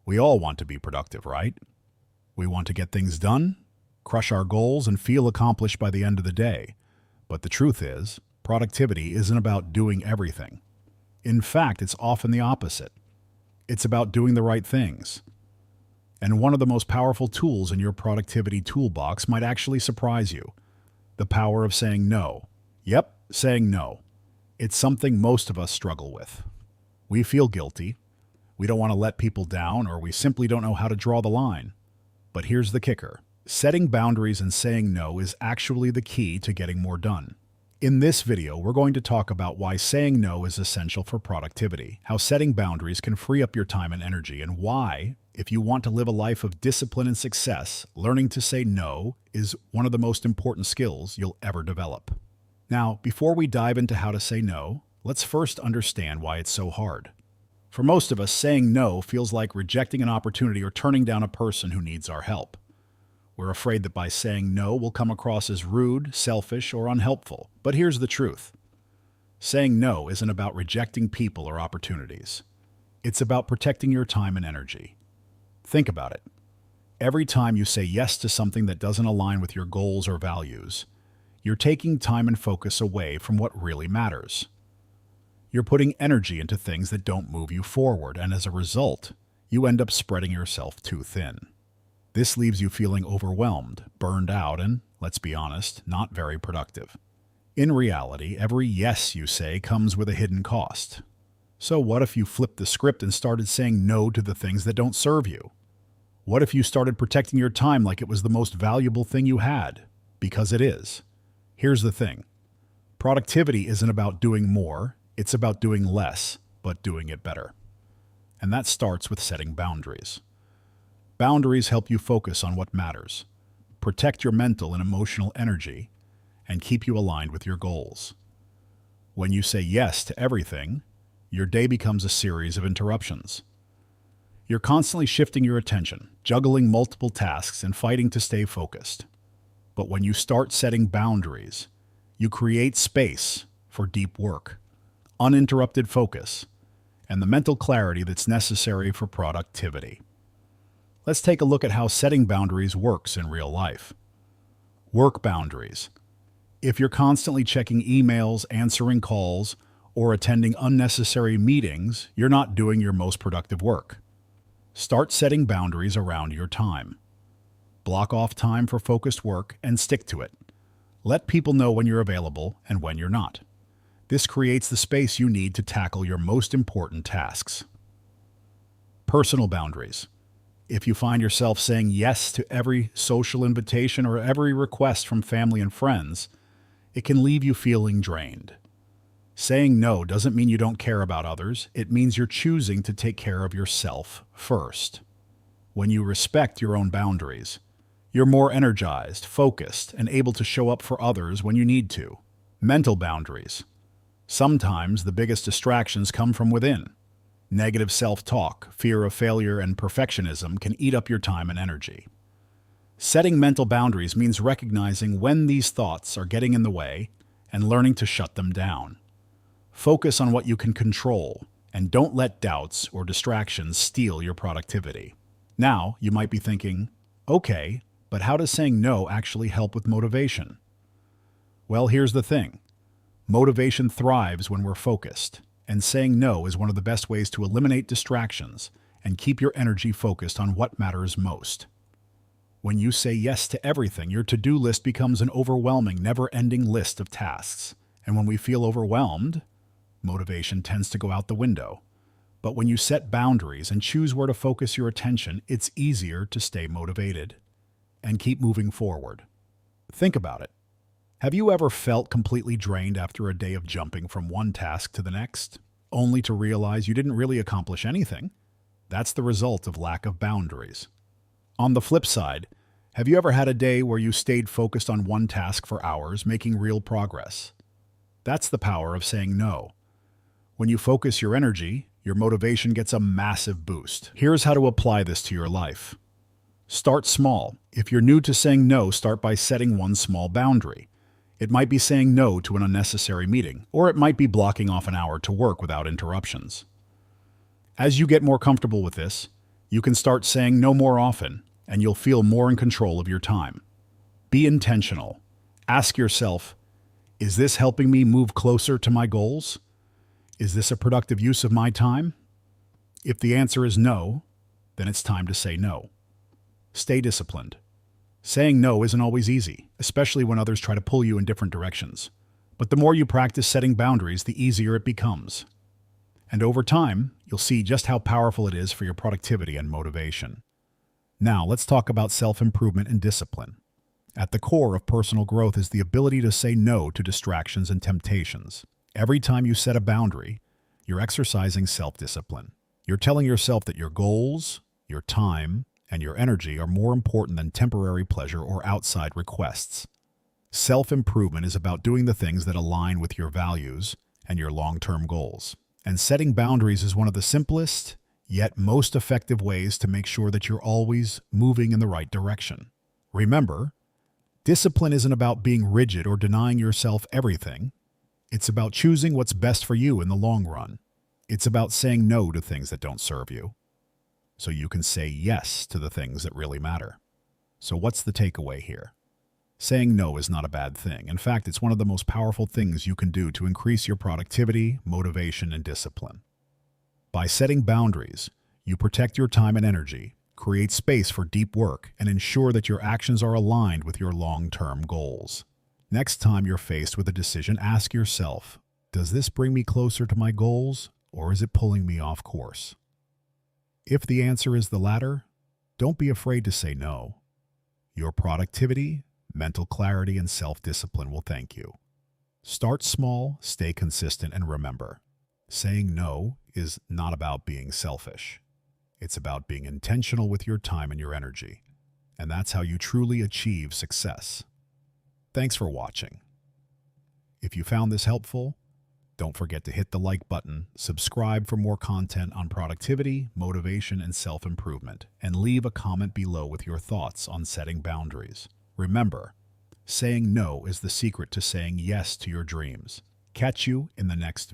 We all want to be productive, right? We want to get things done, crush our goals, and feel accomplished by the end of the day. But the truth is, productivity isn't about doing everything. In fact, it's often the opposite. It's about doing the right things. And one of the most powerful tools in your productivity toolbox might actually surprise you: the power of saying no. Yep, saying no. It's something most of us struggle with. We feel guilty. We don't want to let people down, or we simply don't know how to draw the line. But here's the kicker: setting boundaries and saying no is actually the key to getting more done. In this video, we're going to talk about why saying no is essential for productivity, how setting boundaries can free up your time and energy, and why, if you want to live a life of discipline and success, learning to say no is one of the most important skills you'll ever develop. Now, before we dive into how to say no, let's first understand why it's so hard. For most of us, saying no feels like rejecting an opportunity or turning down a person who needs our help. We're afraid that by saying no, we'll come across as rude, selfish, or unhelpful. But here's the truth: saying no isn't about rejecting people or opportunities. It's about protecting your time and energy. Think about it. Every time you say yes to something that doesn't align with your goals or values, you're taking time and focus away from what really matters. You're putting energy into things that don't move you forward, and as a result, you end up spreading yourself too thin. This leaves you feeling overwhelmed, burned out, and, let's be honest, not very productive. In reality, every yes you say comes with a hidden cost. So what if you flipped the script and started saying no to the things that don't serve you? What if you started protecting your time like it was the most valuable thing you had? Because it is. Here's the thing: productivity isn't about doing more, it's about doing less, but doing it better. And that starts with setting boundaries. Boundaries help you focus on what matters, protect your mental and emotional energy, and keep you aligned with your goals. When you say yes to everything, your day becomes a series of interruptions. You're constantly shifting your attention, juggling multiple tasks, and fighting to stay focused. But when you start setting boundaries, you create space for deep work, uninterrupted focus, and the mental clarity that's necessary for productivity. Let's take a look at how setting boundaries works in real life. Work boundaries. If you're constantly checking emails, answering calls, or attending unnecessary meetings, you're not doing your most productive work. Start setting boundaries around your time. Block off time for focused work and stick to it. Let people know when you're available and when you're not. This creates the space you need to tackle your most important tasks. Personal boundaries. If you find yourself saying yes to every social invitation or every request from family and friends, it can leave you feeling drained. Saying no doesn't mean you don't care about others. It means you're choosing to take care of yourself first. When you respect your own boundaries, you're more energized, focused, and able to show up for others when you need to. Mental boundaries. Sometimes the biggest distractions come from within. Negative self-talk, fear of failure, and perfectionism can eat up your time and energy. Setting mental boundaries means recognizing when these thoughts are getting in the way and learning to shut them down. Focus on what you can control, and don't let doubts or distractions steal your productivity. Now, you might be thinking, okay, but how does saying no actually help with motivation? Well, here's the thing. Motivation thrives when we're focused, and saying no is one of the best ways to eliminate distractions and keep your energy focused on what matters most. When you say yes to everything, your to-do list becomes an overwhelming, never-ending list of tasks. And when we feel overwhelmed, motivation tends to go out the window. But when you set boundaries and choose where to focus your attention, it's easier to stay motivated and keep moving forward. Think about it. Have you ever felt completely drained after a day of jumping from one task to the next, only to realize you didn't really accomplish anything? That's the result of lack of boundaries. On the flip side, have you ever had a day where you stayed focused on one task for hours, making real progress? That's the power of saying no. When you focus your energy, your motivation gets a massive boost. Here's how to apply this to your life. Start small. If you're new to saying no, start by setting one small boundary. It might be saying no to an unnecessary meeting, or it might be blocking off an hour to work without interruptions. As you get more comfortable with this, You can start saying no more often, and you'll feel more in control of your time. Be intentional. Ask yourself, is this helping me move closer to my goals? Is this a productive use of my time? If the answer is no, then it's time to say no. Stay disciplined. Saying no isn't always easy, especially when others try to pull you in different directions. But the more you practice setting boundaries, the easier it becomes. And over time, you'll see just how powerful it is for your productivity and motivation. Now, let's talk about self-improvement and discipline. At the core of personal growth is the ability to say no to distractions and temptations. Every time you set a boundary, you're exercising self-discipline. You're telling yourself that your goals, your time, and your energy are more important than temporary pleasure or outside requests. Self-improvement is about doing the things that align with your values and your long-term goals. And setting boundaries is one of the simplest, yet most effective ways to make sure that you're always moving in the right direction. Remember, discipline isn't about being rigid or denying yourself everything. It's about choosing what's best for you in the long run. It's about saying no to things that don't serve you, so you can say yes to the things that really matter. So what's the takeaway here? Saying no is not a bad thing. In fact, it's one of the most powerful things you can do to increase your productivity, motivation, and discipline. By setting boundaries, you protect your time and energy, create space for deep work, and ensure that your actions are aligned with your long-term goals. Next time you're faced with a decision, ask yourself, does this bring me closer to my goals, or is it pulling me off course? If the answer is the latter, don't be afraid to say no. Your productivity, mental clarity, and self-discipline will thank you. Start small, stay consistent, and remember, saying no is not about being selfish. It's about being intentional with your time and your energy. And that's how you truly achieve success. Thanks for watching. If you found this helpful, don't forget to hit the like button, subscribe for more content on productivity, motivation, and self-improvement, and leave a comment below with your thoughts on setting boundaries. Remember, saying no is the secret to saying yes to your dreams. Catch you in the next video.